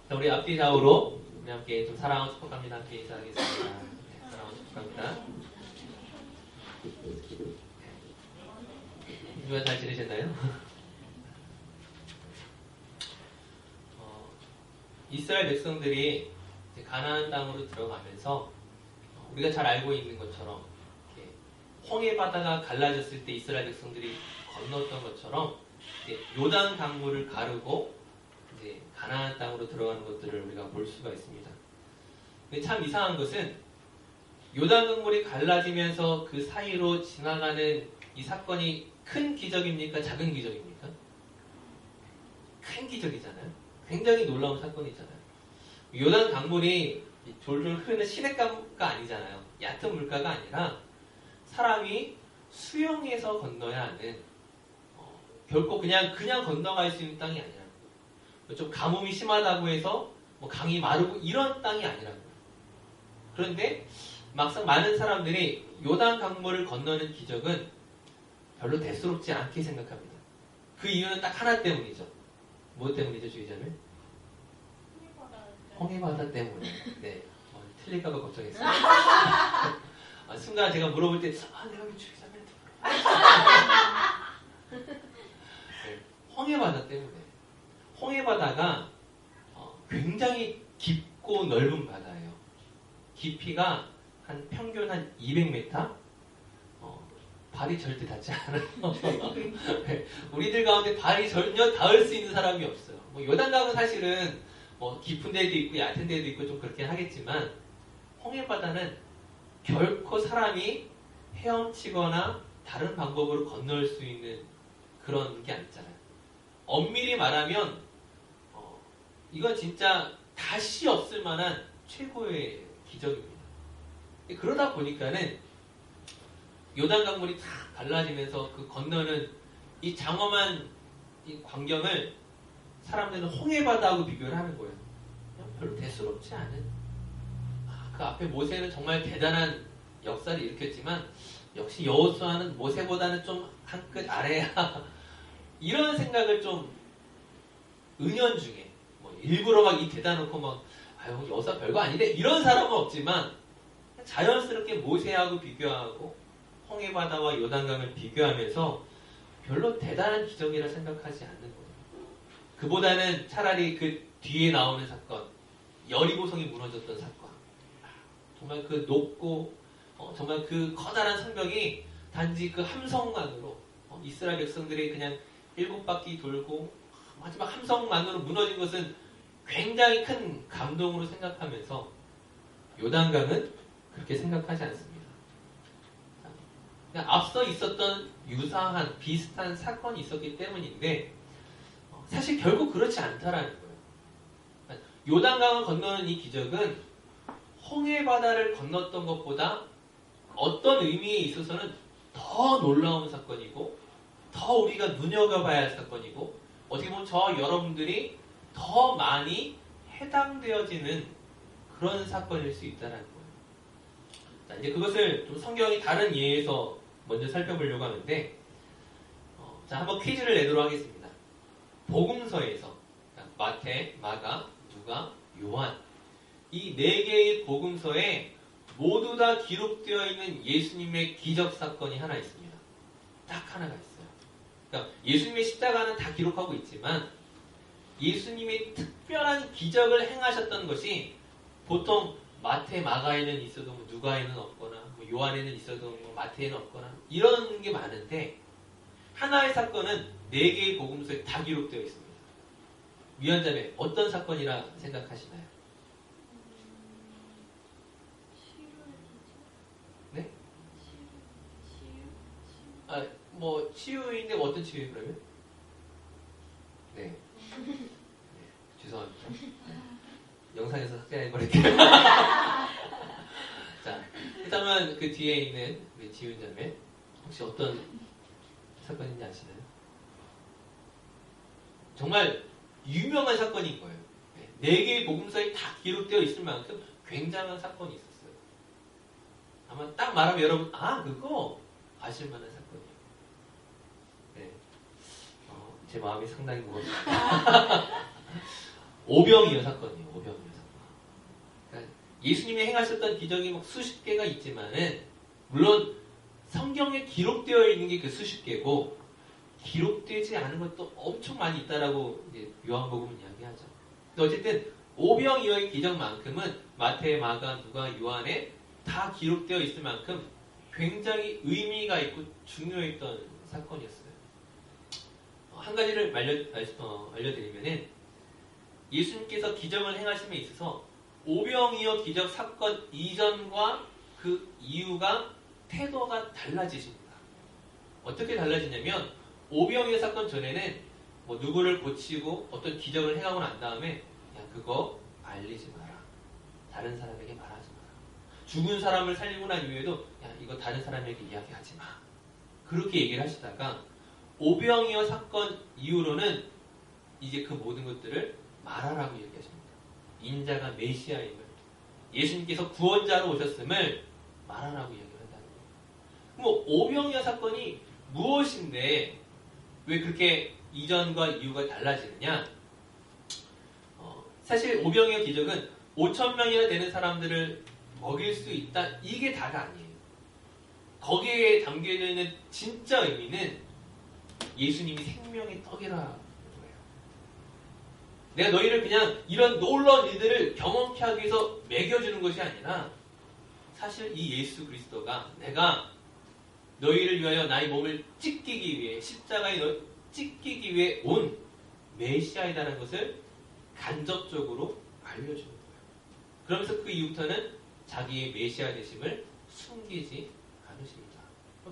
자, 우리 앞뒤 좌우로 우리 함께 좀 사랑하고 축복합니다. 함께 인사하겠습니다. 네, 사랑하고 축복합니다. 주간 잘 지내셨나요? 이스라엘 백성들이 이제 가나안 땅으로 들어가면서 우리가 잘 알고 있는 것처럼 이렇게 홍해 바다가 갈라졌을 때 이스라엘 백성들이 건넜던 것처럼 이제 요단 강물을 가르고 이제 가나안 땅으로 들어가는 것들을 우리가 볼 수가 있습니다. 근데 참 이상한 것은 요단 강물이 갈라지면서 그 사이로 지나가는 이 사건이 큰 기적입니까? 작은 기적입니까? 큰 기적이잖아요. 굉장히 놀라운 사건이잖아요. 요단 강물이 졸졸 흐르는 시냇가가 아니잖아요. 얕은 물가가 아니라 사람이 수영해서 건너야 하는 결코 그냥 건너갈 수 있는 땅이 아니라 좀 가뭄이 심하다고 해서 뭐 강이 마르고 이런 땅이 아니라고요. 그런데 막상 많은 사람들이 요단 강물을 건너는 기적은 별로 대수롭지 않게 생각합니다. 그 이유는 딱 하나 때문이죠. 뭐 때문이죠, 주의자님? 홍해바다 때문에. 네. 틀릴까봐 걱정했어요. 순간 제가 물어볼 때, 내가 왜 주의자님한테 물어봤지? 네. 홍해바다 때문에. 홍해바다가 굉장히 깊고 넓은 바다예요. 깊이가 한 평균 한 200m? 발이 절대 닿지 않아요. 네. 우리들 가운데 발이 전혀 닿을 수 있는 사람이 없어요. 뭐 요단강은 사실은 뭐 깊은 데도 있고 얕은 데도 있고 좀 그렇긴 하겠지만 홍해바다는 결코 사람이 헤엄치거나 다른 방법으로 건널 수 있는 그런 게 아니잖아요. 엄밀히 말하면 이건 진짜 다시 없을 만한 최고의 기적입니다. 그러다 보니까는 요단 강물이 다 갈라지면서 그 건너는 이 장엄한 이 광경을 사람들은 홍해바다하고 비교를 하는 거예요. 별로 대수롭지 않은. 그 앞에 모세는 정말 대단한 역사를 일으켰지만 역시 여호수아는 모세보다는 좀 한 끗 아래야. 이런 생각을 좀 은연중에 뭐 일부러 막 이 대다 놓고 막 여호수아 별거 아닌데 이런 사람은 없지만 자연스럽게 모세하고 비교하고 홍해바다와 요단강을 비교하면서 별로 대단한 기적이라 생각하지 않는 거예요. 그보다는 차라리 그 뒤에 나오는 사건, 여리고성이 무너졌던 사건, 정말 그 높고 정말 그 커다란 성벽이 단지 그 함성만으로 이스라엘 백성들이 그냥 7바퀴 돌고 마지막 함성만으로 무너진 것은 굉장히 큰 감동으로 생각하면서 요단강은 그렇게 생각하지 않습니다. 앞서 있었던 유사한 비슷한 사건이 있었기 때문인데 사실 결국 그렇지 않다라는 거예요. 요단강을 건너는 이 기적은 홍해바다를 건넜던 것보다 어떤 의미에 있어서는 더 놀라운 사건이고 더 우리가 눈여겨봐야 할 사건이고 어떻게 보면 저 여러분들이 더 많이 해당되어지는 그런 사건일 수 있다는 거예요. 자, 이제 그것을 좀 성경이 다른 예에서 먼저 살펴보려고 하는데 자, 한번 퀴즈를 내도록 하겠습니다. 복음서에서 마태, 마가, 누가, 요한 이 4개의 복음서에 모두 다 기록되어 있는 예수님의 기적 사건이 하나 있습니다. 딱 하나가 있어요. 그러니까 예수님의 십자가는 다 기록하고 있지만 예수님이 특별한 기적을 행하셨던 것이 보통 마태, 마가에는 있어도 누가에는 없거나 요한에는 있어도 마태에는 없거나 이런 게 많은데 하나의 사건은 4개의 복음서에 다 기록되어 있습니다. 위원자매 어떤 사건이라 생각하시나요? 네? 뭐 치유인데 어떤 치유예요 그러면? 네. 죄송합니다. 영상에서 삭제해버릴게요. 자, 일단은 그 뒤에 있는 우리 지훈자매 혹시 어떤 사건인지 아시나요? 정말 유명한 사건인 거예요. 4개의 복음서에 다 기록되어 있을 만큼 굉장한 사건이 있었어요. 아마 딱 말하면 여러분 그거 아실 만한 사건이에요. 네. 제 마음이 상당히 무겁습니다. 오병이어 사건이에요. 오병이어 사건. 그러니까 예수님이 행하셨던 기적이 막 수십 개가 있지만은 물론 성경에 기록되어 있는 게 그 수십 개고 기록되지 않은 것도 엄청 많이 있다라고 이제 요한복음은 이야기하죠. 근데 어쨌든 오병이어의 기적만큼은 마태, 마가, 누가, 요한에 다 기록되어 있을 만큼 굉장히 의미가 있고 중요했던 사건이었어요. 한 가지를 알려드리면은 예수님께서 기적을 행하심에 있어서 오병이어 기적 사건 이전과 그 이후가 태도가 달라지십니다. 어떻게 달라지냐면 오병이어 사건 전에는 뭐 누구를 고치고 어떤 기적을 행하고 난 다음에 야 그거 알리지 마라. 다른 사람에게 말하지 마라. 죽은 사람을 살리고 난 이후에도 야 이거 다른 사람에게 이야기하지 마. 그렇게 얘기를 하시다가 오병이어 사건 이후로는 이제 그 모든 것들을 말하라고 얘기하십니다. 인자가 메시아임을 예수님께서 구원자로 오셨음을 말하라고 얘기를 한다는 거예요. 그럼 오병이어 사건이 무엇인데 왜 그렇게 이전과 이후가 달라지느냐? 사실 오병이어 기적은 5,000명이나 되는 사람들을 먹일 수 있다. 이게 다가 아니에요. 거기에 담겨있는 진짜 의미는 예수님이 생명의 떡이라 거예요. 내가 너희를 그냥 이런 놀라운 일들을 경험케 하기 위해서 먹여주는 것이 아니라 사실 이 예수 그리스도가 내가 너희를 위하여 나의 몸을 찢기기 위해 십자가에 찢기기 위해 온 메시아이다라는 것을 간접적으로 알려주는 거예요. 그러면서 그 이후부터는 자기의 메시아 되심을 숨기지 않으십니다.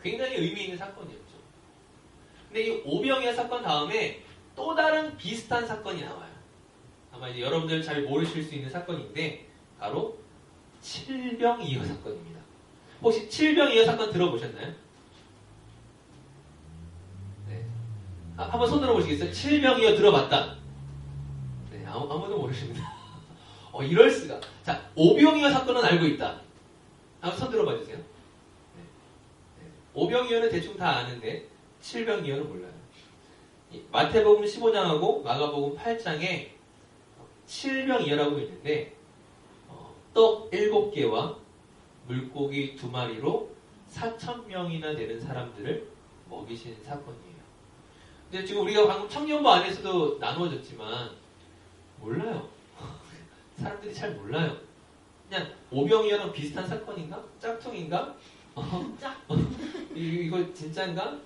굉장히 의미 있는 사건이었죠. 근데 이 오병이어 사건 다음에 또 다른 비슷한 사건이 나와요. 아마 이제 여러분들 잘 모르실 수 있는 사건인데 바로 칠병이어 사건입니다. 혹시 칠병이어 사건 들어보셨나요? 네. 한번 손 들어보시겠어요? 칠병이어 들어봤다. 네, 아무도 모르십니다. 이럴 수가. 자, 오병이어 사건은 알고 있다. 한번 손 들어봐 주세요. 네. 네. 오병이어는 대충 다 아는데 칠병이어는 몰라요. 마태복음 15장하고 마가복음 8장에 칠병이어라고 있는데 떡 7개와 물고기 2마리로 4,000명이나 되는 사람들을 먹이신 사건이에요. 근데 지금 우리가 방금 청년부 안에서도 나누어졌지만 몰라요. 사람들이 잘 몰라요. 그냥 오병이어랑 비슷한 사건인가? 짝퉁인가? 이거 진짜인가?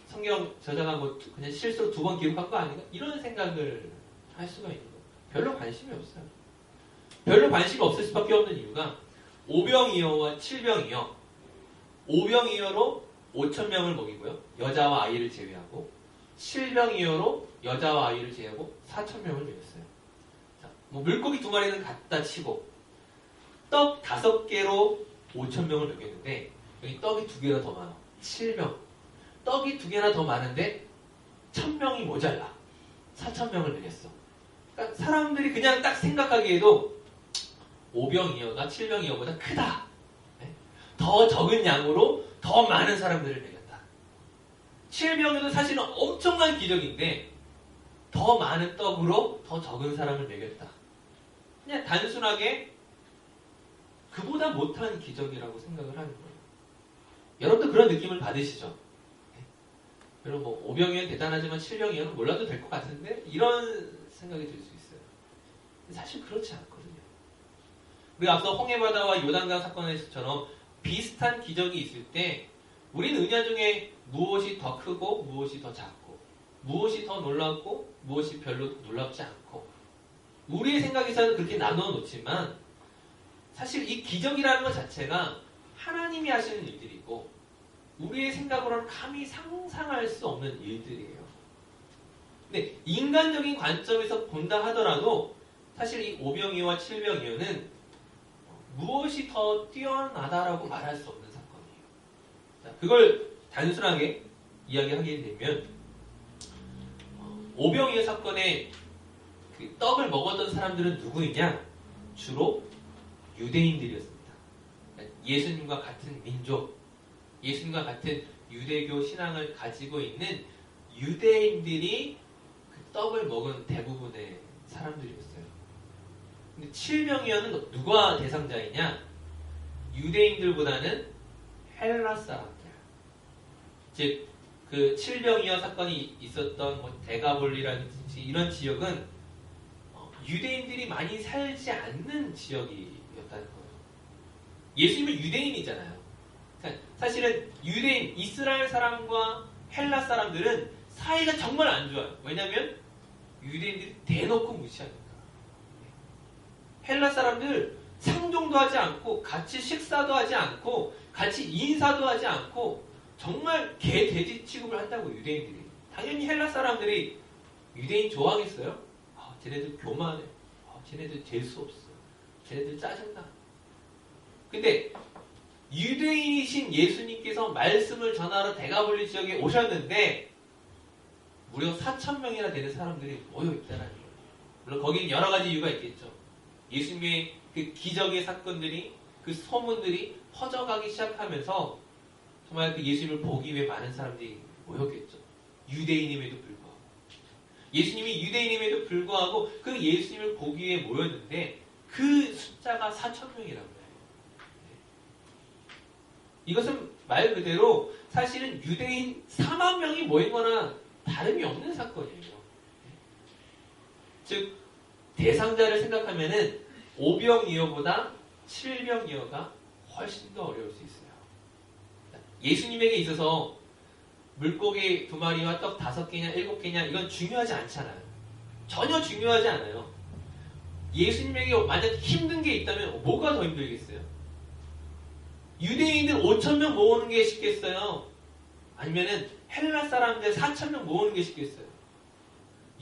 성경 저자가 그냥 실수로 2번 기록한 거 아닌가? 이런 생각을 할 수가 있는 거예요. 별로 관심이 없어요. 별로 관심이 없을 수밖에 없는 이유가 오병이어와 칠병이어. 오병이어로 5,000명을 먹이고요. 여자와 아이를 제외하고 칠병이어로 여자와 아이를 제외하고 4,000명을 먹였어요. 자, 물고기 2마리는 갖다 치고 떡 5개로 5,000명을 먹였는데 여기 떡이 2개나 더 많아. 7명. 떡이 2개나 더 많은데 1,000명이 모자라. 4,000명을 먹였어. 그러니까 사람들이 그냥 딱 생각하기에도 오병이어가 칠병이어보다 크다. 네? 더 적은 양으로 더 많은 사람들을 먹였다. 칠병이어도 사실은 엄청난 기적인데 더 많은 떡으로 더 적은 사람을 먹였다. 그냥 단순하게 그보다 못한 기적이라고 생각을 하는 거예요. 여러분도 그런 느낌을 받으시죠? 네? 여러분 오병이어는 대단하지만 칠병이어는 몰라도 될 것 같은데 이런 생각이 들 수 있어요. 사실 그렇지 않거든요. 우리가 앞서 홍해바다와 요단강 사건에서처럼 비슷한 기적이 있을 때 우리는 은야 중에 무엇이 더 크고 무엇이 더 작고 무엇이 더 놀랍고 무엇이 별로 놀랍지 않고 우리의 생각에서는 그렇게 나누어 놓지만 사실 이 기적이라는 것 자체가 하나님이 하시는 일들이고 우리의 생각으로는 감히 상상할 수 없는 일들이에요. 근데 인간적인 관점에서 본다 하더라도 사실 이 오병이어와 칠병이어는 무엇이 더 뛰어나다라고 말할 수 없는 사건이에요. 자, 그걸 단순하게 이야기하게 되면 오병이어 사건의 그 떡을 먹었던 사람들은 누구이냐? 주로 유대인들이었습니다. 예수님과 같은 민족, 예수님과 같은 유대교 신앙을 가지고 있는 유대인들이 그 떡을 먹은 대부분의 사람들이었어요. 근데 칠병이어는 누가 대상자이냐? 유대인들보다는 헬라 사람들. 즉, 그 칠병이어 사건이 있었던 뭐 데가볼리라든지 이런 지역은 유대인들이 많이 살지 않는 지역이었다는 거예요. 예수님은 유대인이잖아요. 그러니까 사실은 유대인, 이스라엘 사람과 헬라 사람들은 사이가 정말 안 좋아요. 왜냐하면 유대인들이 대놓고 무시하니까. 헬라 사람들 상종도 하지 않고 같이 식사도 하지 않고 같이 인사도 하지 않고 정말 개, 돼지 취급을 한다고 유대인들이. 당연히 헬라 사람들이 유대인 좋아하겠어요? 쟤네들 교만해. 쟤네들 재수없어. 쟤네들 짜증나. 근데 유대인이신 예수님께서 말씀을 전하러 데가볼리 지역에 오셨는데 무려 4,000명이나 되는 사람들이 모여있다는 거예요. 물론 거기는 여러 가지 이유가 있겠죠. 예수님의 그 기적의 사건들이, 그 소문들이 퍼져가기 시작하면서 정말 그 예수님을 보기 위해 많은 사람들이 모였겠죠. 유대인임에도 불구하고. 예수님이 유대인임에도 불구하고 그 예수님을 보기 위해 모였는데 그 숫자가 4,000명이라고 해요. 이것은 말 그대로 사실은 유대인 4만 명이 모인 거나 다름이 없는 사건이에요. 즉 대상자를 생각하면은 5병이어보다 7병이어가 훨씬 더 어려울 수 있어요. 예수님에게 있어서 물고기 2마리와 떡 5개냐 7개냐 이건 중요하지 않잖아요. 전혀 중요하지 않아요. 예수님에게 만약 힘든 게 있다면 뭐가 더 힘들겠어요? 유대인들 5,000명 모으는 게 쉽겠어요? 아니면은 헬라 사람들 4,000명 모으는 게 쉽겠어요?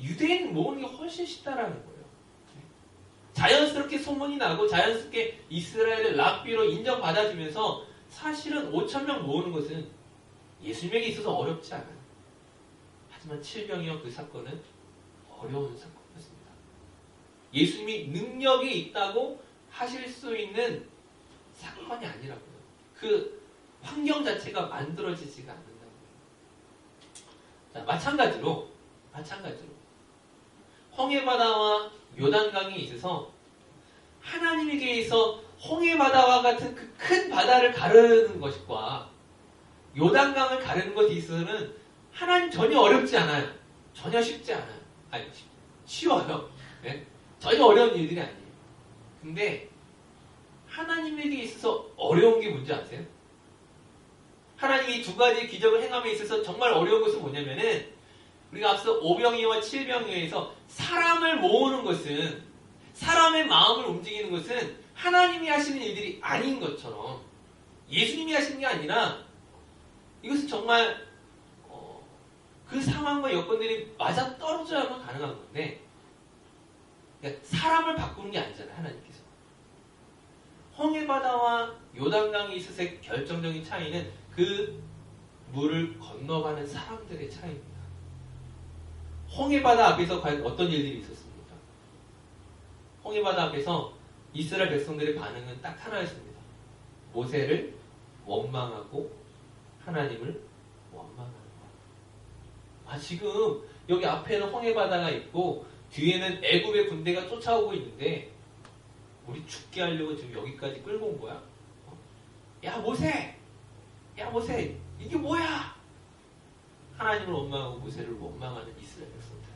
유대인 모으는 게 훨씬 쉽다라는 거예요. 자연스럽게 소문이 나고 자연스럽게 이스라엘을 랍비로 인정받아주면서 사실은 5,000명 모으는 것은 예수님에게 있어서 어렵지 않아요. 하지만 7병이어 그 사건은 어려운 사건이었습니다. 예수님이 능력이 있다고 하실 수 있는 사건이 아니라고요. 그 환경 자체가 만들어지지가 않는다고요. 자, 마찬가지로 홍해바다와 요단강에 있어서 하나님에게서 홍해바다와 같은 그 큰 바다를 가르는 것과 요단강을 가르는 것에 있어서는 하나님 전혀 어렵지 않아요. 전혀 쉽지 않아요. 아니, 쉬워요. 네? 전혀 어려운 일들이 아니에요. 근데 하나님에게 있어서 어려운 게 뭔지 아세요? 하나님이 2가지 기적을 행함에 있어서 정말 어려운 것은 뭐냐면은 우리가 앞서 5병이와 7병이에서 사람을 모으는 것은, 사람의 마음을 움직이는 것은 하나님이 하시는 일들이 아닌 것처럼 예수님이 하시는 게 아니라 이것은 정말 그 상황과 여건들이 맞아 떨어져야만 가능한 건데, 그러니까 사람을 바꾸는 게 아니잖아요. 하나님께서. 홍해바다와 요단강에 있어서의 결정적인 차이는 그 물을 건너가는 사람들의 차이입니다. 홍해바다 앞에서 과연 어떤 일들이 있었습니까? 홍해바다 앞에서 이스라엘 백성들의 반응은 딱 하나였습니다. 모세를 원망하고 하나님을 원망하는 거예요. 지금 여기 앞에는 홍해바다가 있고 뒤에는 애굽의 군대가 쫓아오고 있는데 우리 죽게 하려고 지금 여기까지 끌고 온 거야? 야 모세! 이게 뭐야? 하나님을 원망하고 모세를 원망하는 이스라엘 백성들.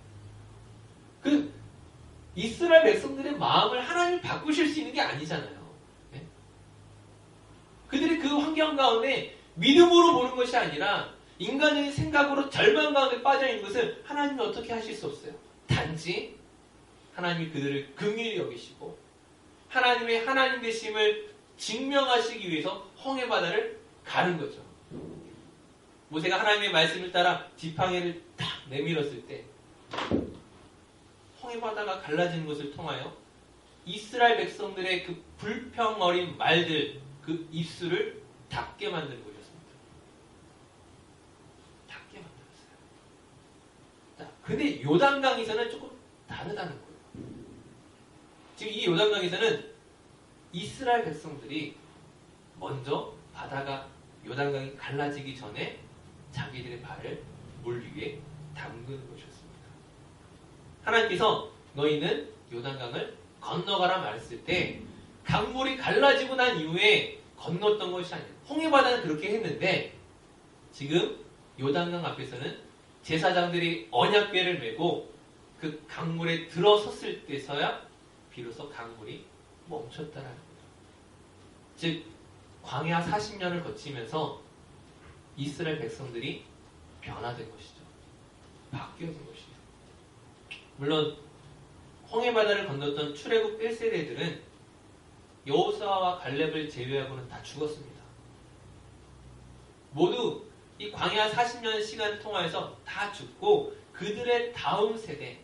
그 이스라엘 백성들의 마음을 하나님이 바꾸실 수 있는 게 아니잖아요. 네? 그들이 그 환경 가운데 믿음으로 보는 것이 아니라 인간의 생각으로 절망 가운데 빠져 있는 것을 하나님이 어떻게 하실 수 없어요. 단지 하나님이 그들을 긍휼히 여기시고 하나님의 하나님 되심을 증명하시기 위해서 홍해바다를 가른 거죠. 모세가 하나님의 말씀을 따라 지팡이를 탁 내밀었을 때 홍해바다가 갈라지는 것을 통하여 이스라엘 백성들의 그 불평 어린 말들, 그 입술을 닫게 만드는 것이었습니다. 닫게 만들었어요. 자, 근데 요단강에서는 조금 다르다는 거예요. 지금 이 요단강에서는 이스라엘 백성들이 먼저 바다가 요단강이 갈라지기 전에 자기들의 발을 물 위에 담그는 것이었습니다. 하나님께서 너희는 요단강을 건너가라 말했을 때 강물이 갈라지고 난 이후에 건넜던 것이 아니에요. 홍해바다는 그렇게 했는데 지금 요단강 앞에서는 제사장들이 언약궤를 메고 그 강물에 들어섰을 때서야 비로소 강물이 멈췄다라는 거예요. 즉 광야 40년을 거치면서 이스라엘 백성들이 변화된 것이죠. 바뀌어진 것이죠. 물론 홍해바다를 건넜던 출애굽 1세대들은 여호수아와 갈렙을 제외하고는 다 죽었습니다. 모두 이 광야 40년 시간을 통하여서 다 죽고 그들의 다음 세대,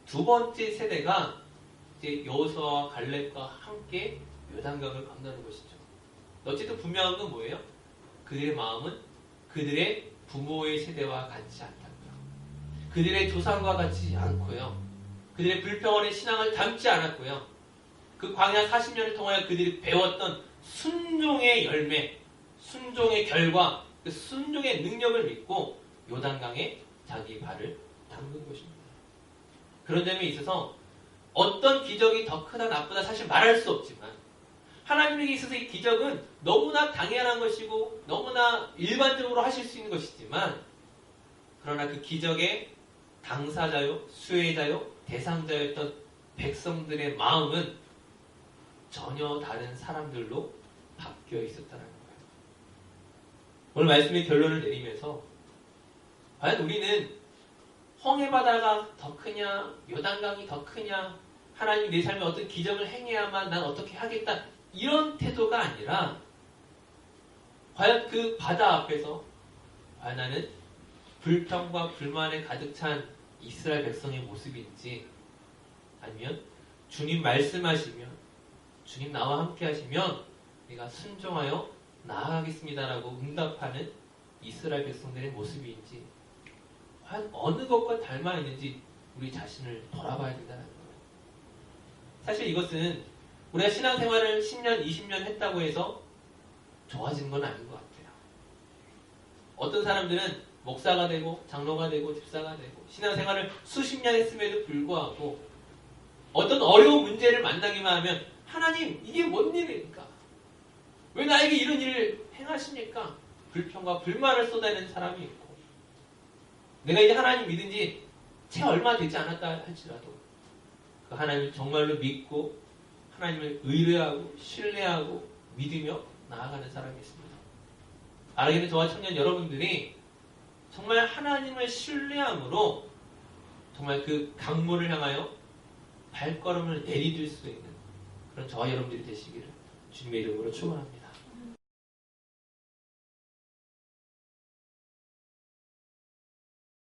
두 번째 세대가 이제 여호수아와 갈렙과 함께 요단강을 건너는 것이죠. 어쨌든 분명한 건 뭐예요? 그들의 마음은 그들의 부모의 세대와 같지 않다고요. 그들의 조상과 같지 않고요. 그들의 불평원의 신앙을 담지 않았고요. 그 광야 40년을 통하여 그들이 배웠던 순종의 열매, 순종의 결과, 그 순종의 능력을 믿고 요단강에 자기 발을 담근 것입니다. 그런 점에 있어서 어떤 기적이 더 크다 나쁘다 사실 말할 수 없지만 하나님에게 있어서 이 기적은 너무나 당연한 것이고 너무나 일반적으로 하실 수 있는 것이지만 그러나 그 기적의 당사자요, 수혜자요, 대상자였던 백성들의 마음은 전혀 다른 사람들로 바뀌어 있었다는 거예요. 오늘 말씀의 결론을 내리면서 과연 우리는 홍해바다가 더 크냐, 요단강이 더 크냐, 하나님이 내 삶에 어떤 기적을 행해야만 난 어떻게 하겠다 이런 태도가 아니라 과연 그 바다 앞에서 과연 나는 불평과 불만에 가득 찬 이스라엘 백성의 모습인지 아니면 주님 말씀하시면 주님 나와 함께 하시면 내가 순종하여 나아가겠습니다라고 응답하는 이스라엘 백성들의 모습인지 과연 어느 것과 닮아 있는지 우리 자신을 돌아봐야 된다는 거예요. 사실 이것은 우리가 신앙생활을 10년, 20년 했다고 해서 좋아진 건 아닌 것 같아요. 어떤 사람들은 목사가 되고 장로가 되고 집사가 되고 신앙생활을 수십 년 했음에도 불구하고 어떤 어려운 문제를 만나기만 하면 하나님 이게 뭔 일입니까? 왜 나에게 이런 일을 행하십니까? 불평과 불만을 쏟아내는 사람이 있고 내가 이제 하나님 믿은 지 채 얼마 되지 않았다 할지라도 그 하나님을 정말로 믿고 하나님을 의뢰하고 신뢰하고 믿으며 나아가는 사람이 있습니다. 알아계는 저와 청년 여러분들이 정말 하나님을 신뢰함으로 정말 그 강물을 향하여 발걸음을 내디딜 수 있는 그런 저와 여러분들이 되시기를 주님의 이름으로 축원합니다.